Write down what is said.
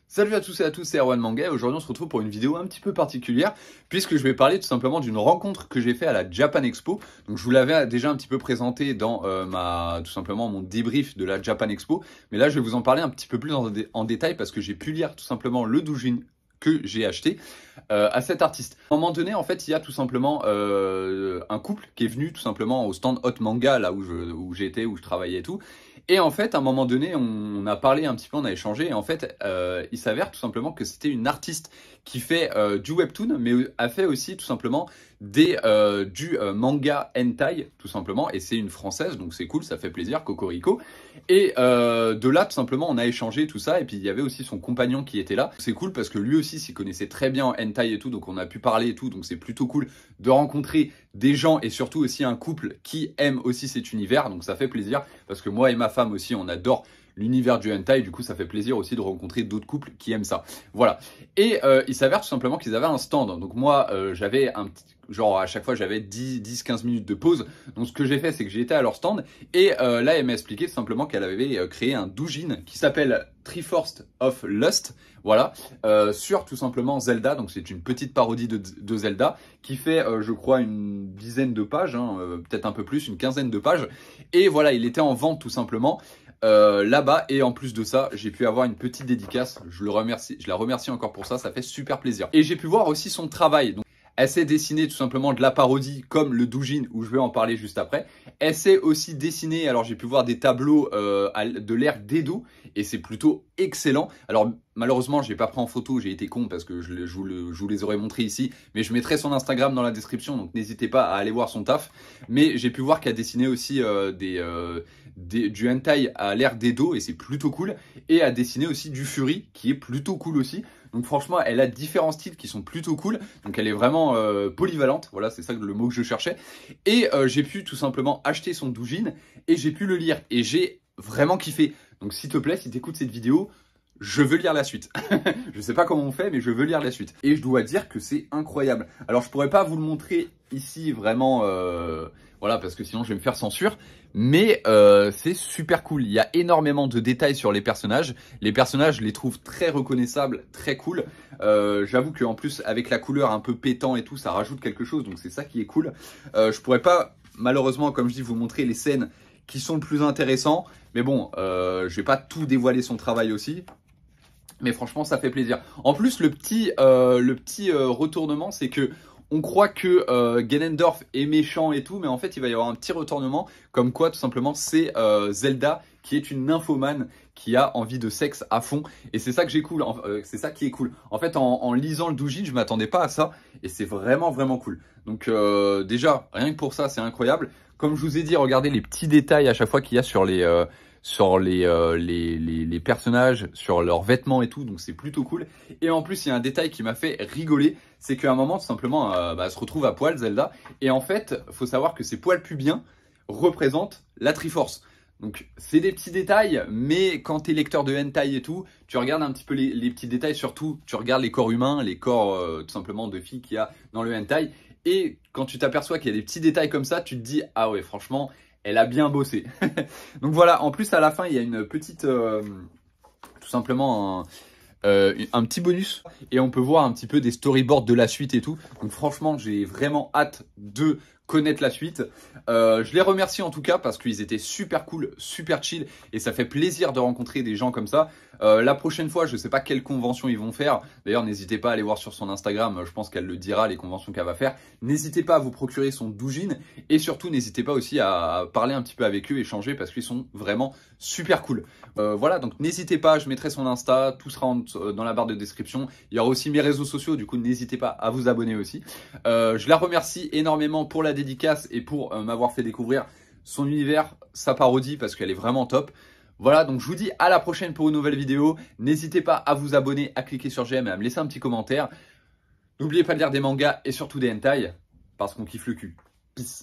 Salut à tous et à tous, c'est Erwan Manga et aujourd'hui on se retrouve pour une vidéo un petit peu particulière puisque je vais parler tout simplement d'une rencontre que j'ai fait à la Japan Expo. Donc je vous l'avais déjà un petit peu présenté dans tout simplement mon débrief de la Japan Expo, mais là je vais vous en parler un petit peu plus en détail parce que j'ai pu lire tout simplement le doujin que j'ai acheté à cet artiste. À un moment donné, en fait, il y a tout simplement un couple qui est venu tout simplement au stand Hot Manga, là où j'étais, où je travaillais et tout. Et en fait, à un moment donné, on a parlé un petit peu, on a échangé. Et en fait, il s'avère tout simplement que c'était une artiste qui fait du webtoon, mais a fait aussi tout simplement du manga hentai, tout simplement. Et c'est une française, donc c'est cool, ça fait plaisir, Cocorico. Et de là, tout simplement, on a échangé tout ça. Et puis, il y avait aussi son compagnon qui était là. C'est cool parce que lui aussi s'y connaissait très bien en hentai et tout. Donc, on a pu parler et tout. Donc, c'est plutôt cool de rencontrer des gens et surtout aussi un couple qui aime aussi cet univers. Donc, ça fait plaisir parce que moi et ma femme aussi, on adore l'univers du hentai, du coup ça fait plaisir aussi de rencontrer d'autres couples qui aiment ça. Voilà. Et il s'avère tout simplement qu'ils avaient un stand. Donc moi j'avais un petit... Genre à chaque fois j'avais 10-15 minutes de pause. Donc ce que j'ai fait c'est que j'ai été à leur stand. Et là elle m'a expliqué tout simplement qu'elle avait créé un doujin qui s'appelle Triforce of Lust. Voilà. Sur tout simplement Zelda. Donc c'est une petite parodie de Zelda qui fait je crois une dizaine de pages. Peut-être un peu plus, une quinzaine de pages. Et voilà, il était en vente tout simplement. Là-bas, et en plus de ça j'ai pu avoir une petite dédicace, je la remercie encore pour ça, ça fait super plaisir. Et j'ai pu voir aussi son travail. Donc elle sait dessiner tout simplement de la parodie comme le doujin où je vais en parler juste après. Elle sait aussi dessiner, alors j'ai pu voir des tableaux de l'ère d'Edo et c'est plutôt excellent. Alors malheureusement je l'ai pas pris en photo, j'ai été con parce que je vous les aurais montré ici, mais je mettrai son Instagram dans la description, donc n'hésitez pas à aller voir son taf. Mais j'ai pu voir qu'elle dessinait aussi du hentai à l'ère d'Edo et c'est plutôt cool. Et à dessiner aussi du Fury qui est plutôt cool aussi. Donc franchement, elle a différents styles qui sont plutôt cool. Donc elle est vraiment polyvalente. Voilà, c'est ça le mot que je cherchais. Et j'ai pu tout simplement acheter son doujin et j'ai pu le lire. Et j'ai vraiment kiffé. Donc s'il te plaît, si tu écoutes cette vidéo, je veux lire la suite. Je sais pas comment on fait, mais je veux lire la suite. Et je dois dire que c'est incroyable. Alors je pourrais pas vous le montrer ici vraiment... Voilà, parce que sinon je vais me faire censure. Mais c'est super cool. Il y a énormément de détails sur les personnages. Les personnages, je les trouve très reconnaissables, très cool. J'avoue qu'en plus, avec la couleur un peu pétant et tout, ça rajoute quelque chose. Donc c'est ça qui est cool. Je pourrais pas, malheureusement, comme je dis, vous montrer les scènes qui sont le plus intéressants. Mais bon, je vais pas tout dévoiler son travail aussi. Mais franchement, ça fait plaisir. En plus, le petit retournement, c'est que on croit que Ganondorf est méchant et tout, mais en fait, il va y avoir un petit retournement, comme quoi, tout simplement, c'est Zelda qui est une nymphomane qui a envie de sexe à fond. Et c'est ça que j'ai cool. C'est ça qui est cool. En fait, en lisant le doujin, je m'attendais pas à ça, et c'est vraiment vraiment cool. Donc déjà, rien que pour ça, c'est incroyable. Comme je vous ai dit, regardez les petits détails à chaque fois qu'il y a sur les personnages, sur leurs vêtements et tout, donc c'est plutôt cool. Et en plus, il y a un détail qui m'a fait rigoler, c'est qu'à un moment, tout simplement, elle se retrouve à poil, Zelda, et en fait, faut savoir que ses poils pubiens représentent la Triforce. Donc c'est des petits détails, mais quand tu es lecteur de hentai et tout, tu regardes un petit peu les petits détails, surtout tu regardes les corps humains, les corps tout simplement de filles qu'il y a dans le hentai, et quand tu t'aperçois qu'il y a des petits détails comme ça, tu te dis ah ouais franchement elle a bien bossé. Donc voilà, en plus à la fin il y a une petite, tout simplement un petit bonus et on peut voir un petit peu des storyboards de la suite et tout. Donc franchement j'ai vraiment hâte de connaître la suite. Je les remercie en tout cas parce qu'ils étaient super cool, super chill et ça fait plaisir de rencontrer des gens comme ça. La prochaine fois, je sais pas quelle convention ils vont faire. D'ailleurs, n'hésitez pas à aller voir sur son Instagram. Je pense qu'elle le dira, les conventions qu'elle va faire. N'hésitez pas à vous procurer son doujin et surtout, n'hésitez pas aussi à parler un petit peu avec eux, échanger parce qu'ils sont vraiment super cool. Voilà, donc n'hésitez pas, je mettrai son Insta, tout sera dans la barre de description. Il y aura aussi mes réseaux sociaux, du coup, n'hésitez pas à vous abonner aussi. Je la remercie énormément pour la dédicace et pour m'avoir fait découvrir son univers, sa parodie parce qu'elle est vraiment top. Voilà, donc je vous dis à la prochaine pour une nouvelle vidéo. N'hésitez pas à vous abonner, à cliquer sur j'aime et à me laisser un petit commentaire. N'oubliez pas de lire des mangas et surtout des hentai parce qu'on kiffe le cul. Peace.